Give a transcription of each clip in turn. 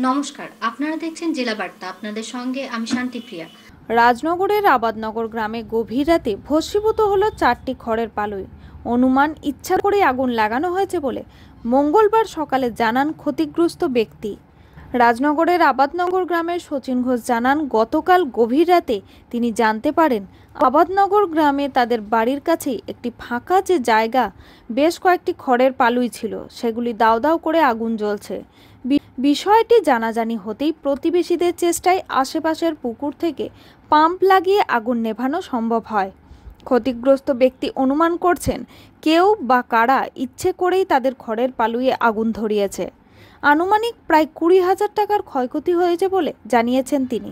নমস্কার, আপনারা দেখছেন জেলা বার্তা। আপনাদের সঙ্গে আমি শান্তিপ্রিয়া। রাজনগরের আবাদনগর গ্রামে গভীর রাতে ভস্মীভূত হলো 4টি খড়ের পালুই। অনুমান ইচ্ছা করে আগুন লাগানো হয়েছে বলে মঙ্গলবার সকালে জানান ক্ষতিগ্রস্ত ব্যক্তি। রাজনগরের আবাদনগর গ্রামের শচীন ঘোষ জানান, গতকাল গভীর রাতে তিনি জানতে পারেন আবাদনগর গ্রামে তাদের বাড়ির কাছেই একটি ফাঁকা যে জায়গা, বেশ কয়েকটি খড়ের পালুই ছিল, সেগুলি দাউ দাউ করে আগুন জ্বলছে। বিষয়টি জানাজানি হতেই প্রতিবেশীদের চেষ্টায় আশেপাশের পুকুর থেকে পাম্প লাগিয়ে আগুন নেভানো সম্ভব হয়। ক্ষতিগ্রস্ত ব্যক্তি অনুমান করছেন কেউ বা কারা ইচ্ছে করেই তাদের খড়ের পালুয়ে আগুন ধরিয়েছে। আনুমানিক প্রায় 20,000 টাকার ক্ষয়ক্ষতি হয়েছে বলে জানিয়েছেন তিনি।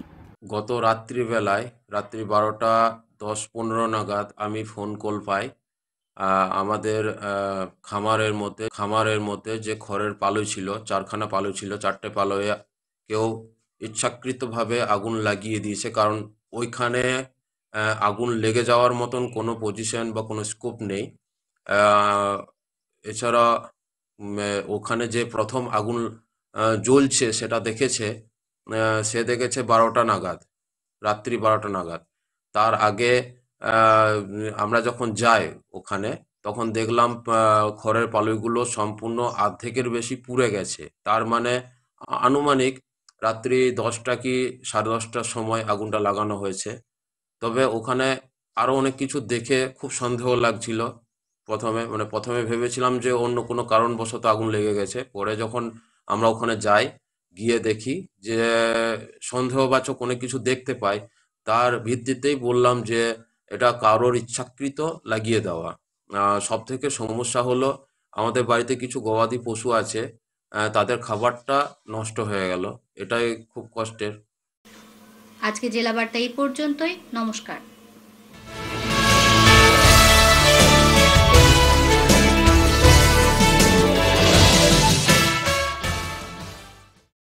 গত রাত্রিবেলায় রাত্রি 12:10-15 নাগাদ আমি ফোন কল পাই। আমাদের খামারের মধ্যে যে খড়ের পালু ছিল, 4খানা পালু ছিল, 4টে পালুয়ে কেউ ইচ্ছাকৃতভাবে আগুন লাগিয়ে দিয়েছে। কারণ ওইখানে আগুন লেগে যাওয়ার মতন কোনো পজিশন বা কোনো স্কোপ নেই। এছাড়া ওখানে যে প্রথম আগুন জ্বলছে সেটা দেখেছে, সে দেখেছে 12টা নাগাদ, রাত্রি 12টা নাগাদ। তার আগে আমরা যখন যাই ওখানে, তখন দেখলাম খড়ের পালুইগুলো সম্পূর্ণ অর্ধেকের বেশি পুড়ে গেছে। তার মানে আনুমানিক রাত্রি 10টা কি 10:30টার সময় আগুনটা লাগানো হয়েছে। তবে ওখানে আরো অনেক কিছু দেখে খুব সন্দেহ লাগছিল। প্রথমে ভেবেছিলাম যে অন্য কোনো কারণবশত আগুন লেগে গেছে। পরে যখন আমরা ওখানে যাই, গিয়ে দেখি যে সন্দেহবাচক অনেক কিছু দেখতে পাই। তার ভিত্তিতেই বললাম যে এটা কারোর ইচ্ছাকৃত লাগিয়ে দেওয়া। সব থেকে সমস্যা হলো আমাদের বাড়িতে কিছু গবাদি পশু আছে, তাদের খাবারটা নষ্ট হয়ে গেল। এটাই খুব কষ্টের। আজকে জেলা বার্তা এই পর্যন্তই। নমস্কার।